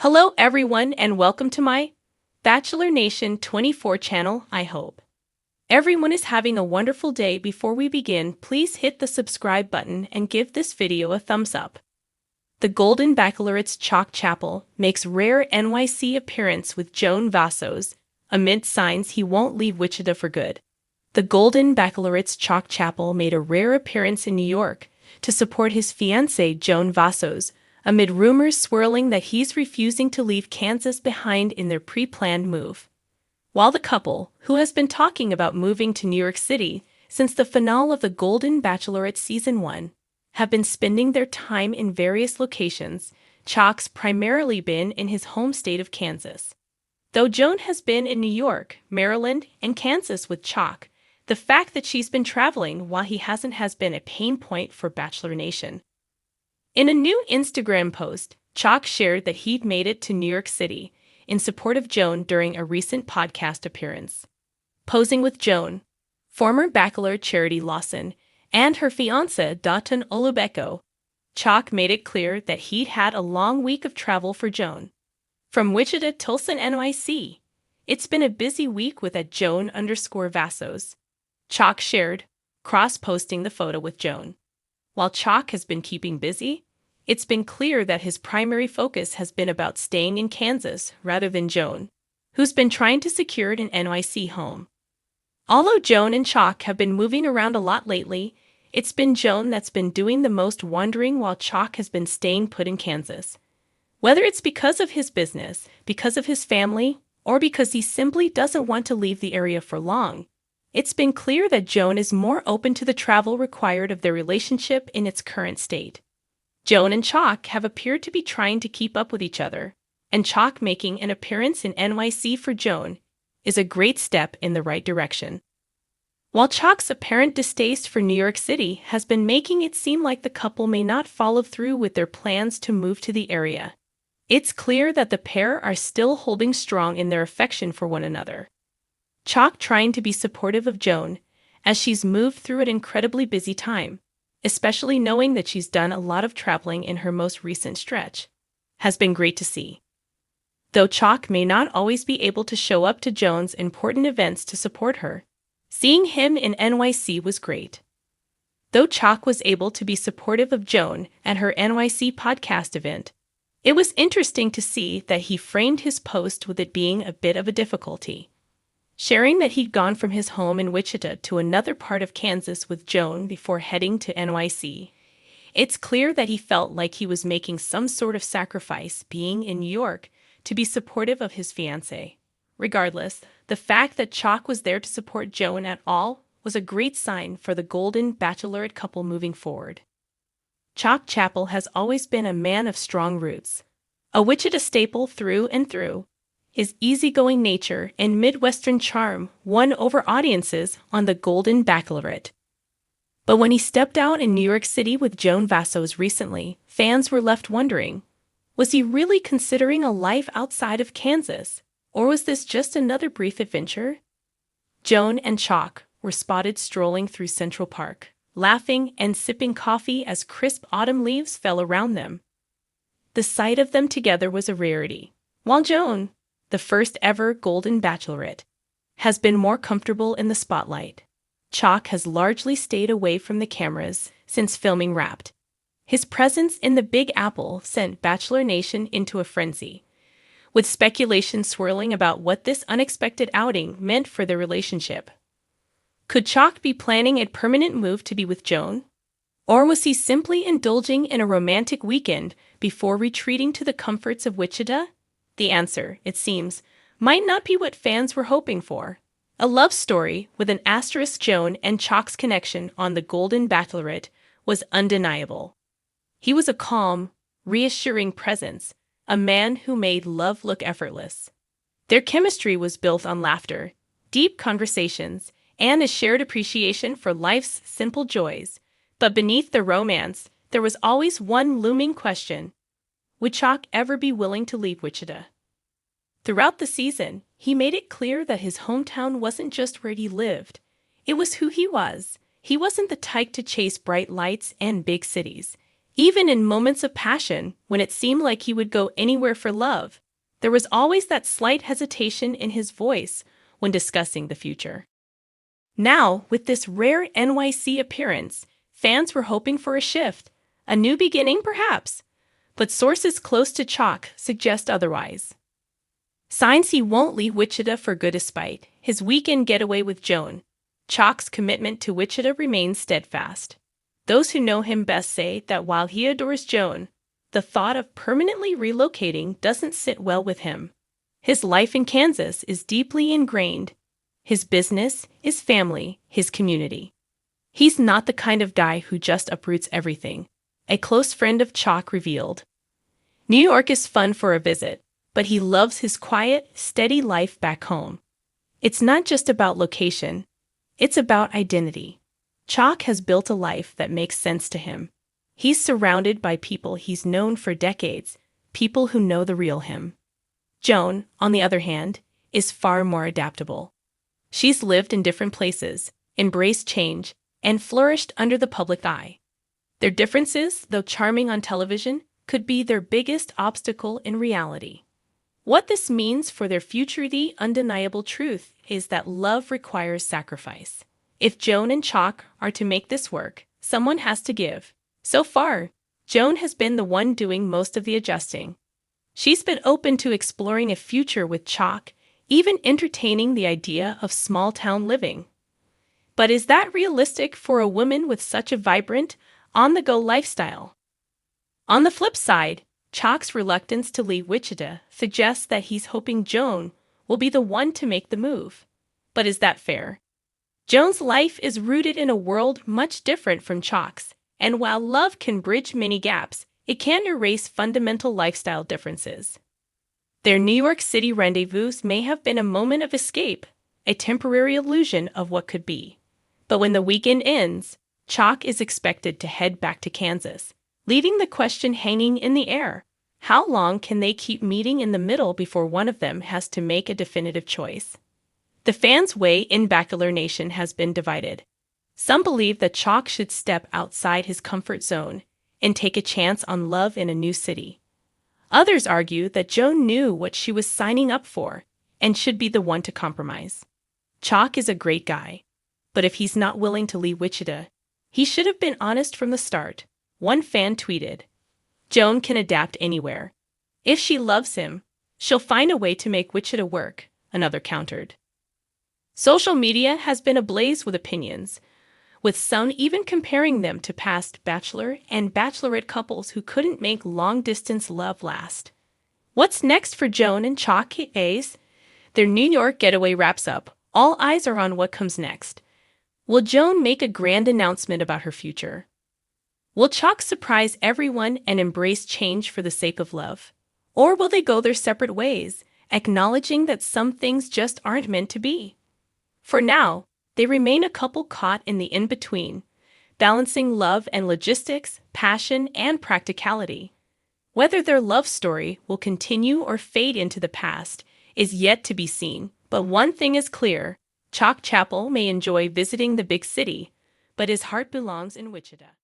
Hello everyone and welcome to my Bachelor Nation 24 channel, I hope. Everyone is having a wonderful day. Before we begin, please hit the subscribe button and give this video a thumbs up. The Golden Bachelorette's Chock Chapple makes rare NYC appearance with Joan Vassos, amid signs he won't leave Wichita for good. The Golden Bachelorette's Chock Chapple made a rare appearance in New York to support his fiancée Joan Vassos, amid rumors swirling that he's refusing to leave Kansas behind in their pre-planned move. While the couple, who has been talking about moving to New York City since the finale of the Golden Bachelorette Season 1, have been spending their time in various locations, Chock's primarily been in his home state of Kansas. Though Joan has been in New York, Maryland, and Kansas with Chock, the fact that she's been traveling while he hasn't has been a pain point for Bachelor Nation. In a new Instagram post, Chock shared that he'd made it to New York City in support of Joan during a recent podcast appearance. Posing with Joan, former Bachelor Charity Lawson, and her fiancé Dotun Olubeko, Chock made it clear that he'd had a long week of travel for Joan. From Wichita, Tulsa, NYC, it's been a busy week with at Joan_Vassos. Chock shared, cross-posting the photo with Joan. While Chock has been keeping busy, it's been clear that his primary focus has been about staying in Kansas rather than Joan, who's been trying to secure an NYC home. Although Joan and Chock have been moving around a lot lately, it's been Joan that's been doing the most wandering while Chock has been staying put in Kansas. Whether it's because of his business, because of his family, or because he simply doesn't want to leave the area for long, it's been clear that Joan is more open to the travel required of their relationship in its current state. Joan and Chock have appeared to be trying to keep up with each other, and Chock making an appearance in NYC for Joan is a great step in the right direction. While Chock's apparent distaste for New York City has been making it seem like the couple may not follow through with their plans to move to the area, it's clear that the pair are still holding strong in their affection for one another. Chock trying to be supportive of Joan as she's moved through an incredibly busy time, especially knowing that she's done a lot of traveling in her most recent stretch, has been great to see. Though Chock may not always be able to show up to Joan's important events to support her, seeing him in NYC was great. Though Chock was able to be supportive of Joan at her NYC podcast event, it was interesting to see that he framed his post with it being a bit of a difficulty. Sharing that he'd gone from his home in Wichita to another part of Kansas with Joan before heading to NYC, it's clear that he felt like he was making some sort of sacrifice being in New York to be supportive of his fiancée. Regardless, the fact that Chock was there to support Joan at all was a great sign for the Golden Bachelorette couple moving forward. Chock Chapple has always been a man of strong roots, a Wichita staple through and through. His easygoing nature and Midwestern charm won over audiences on the Golden Bachelorette. But when he stepped out in New York City with Joan Vassos recently, fans were left wondering, was he really considering a life outside of Kansas, or was this just another brief adventure? Joan and Chock were spotted strolling through Central Park, laughing and sipping coffee as crisp autumn leaves fell around them. The sight of them together was a rarity, while Joan, the first ever Golden Bachelorette, has been more comfortable in the spotlight. Chock has largely stayed away from the cameras since filming Wrapped. His presence in the Big Apple sent Bachelor Nation into a frenzy, with speculation swirling about what this unexpected outing meant for their relationship. Could Chock be planning a permanent move to be with Joan? Or was he simply indulging in a romantic weekend before retreating to the comforts of Wichita? The answer, it seems, might not be what fans were hoping for. A love story with an asterisk. Joan and Chock's connection on the Golden Bachelorette was undeniable. He was a calm, reassuring presence, a man who made love look effortless. Their chemistry was built on laughter, deep conversations, and a shared appreciation for life's simple joys. But beneath the romance, there was always one looming question. Would Chock ever be willing to leave Wichita? Throughout the season, he made it clear that his hometown wasn't just where he lived. It was who he was. He wasn't the type to chase bright lights and big cities. Even in moments of passion, when it seemed like he would go anywhere for love, there was always that slight hesitation in his voice when discussing the future. Now, with this rare NYC appearance, fans were hoping for a shift, a new beginning perhaps, but sources close to Chock suggest otherwise. Signs he won't leave Wichita for good despite his weekend getaway with Joan. Chock's commitment to Wichita remains steadfast. Those who know him best say that while he adores Joan, the thought of permanently relocating doesn't sit well with him. His life in Kansas is deeply ingrained. His business, his family, his community. He's not the kind of guy who just uproots everything, a close friend of Chock revealed. New York is fun for a visit, but he loves his quiet, steady life back home. It's not just about location, it's about identity. Chock has built a life that makes sense to him. He's surrounded by people he's known for decades, people who know the real him. Joan, on the other hand, is far more adaptable. She's lived in different places, embraced change, and flourished under the public eye. Their differences, though charming on television, could be their biggest obstacle in reality. What this means for their future, the undeniable truth is that love requires sacrifice. If Joan and Chock are to make this work, someone has to give. So far, Joan has been the one doing most of the adjusting. She's been open to exploring a future with Chock, even entertaining the idea of small-town living. But is that realistic for a woman with such a vibrant, on-the-go lifestyle? On the flip side, Chock's reluctance to leave Wichita suggests that he's hoping Joan will be the one to make the move. But is that fair? Joan's life is rooted in a world much different from Chock's, and while love can bridge many gaps, it can't erase fundamental lifestyle differences. Their New York City rendezvous may have been a moment of escape, a temporary illusion of what could be. But when the weekend ends, Chock is expected to head back to Kansas, leaving the question hanging in the air. How long can they keep meeting in the middle before one of them has to make a definitive choice? The fans' way in Bachelor Nation has been divided. Some believe that Chock should step outside his comfort zone and take a chance on love in a new city. Others argue that Joan knew what she was signing up for and should be the one to compromise. Chock is a great guy, but if he's not willing to leave Wichita, he should have been honest from the start. One fan tweeted, "Joan can adapt anywhere. If she loves him, she'll find a way to make Wichita work," another countered. Social media has been ablaze with opinions, with some even comparing them to past Bachelor and Bachelorette couples who couldn't make long-distance love last. What's next for Joan and Chock as their New York getaway wraps up? All eyes are on what comes next. Will Joan make a grand announcement about her future? Will Chock surprise everyone and embrace change for the sake of love? Or will they go their separate ways, acknowledging that some things just aren't meant to be? For now, they remain a couple caught in the in-between, balancing love and logistics, passion and practicality. Whether their love story will continue or fade into the past is yet to be seen, but one thing is clear: Chock Chapple may enjoy visiting the big city, but his heart belongs in Wichita.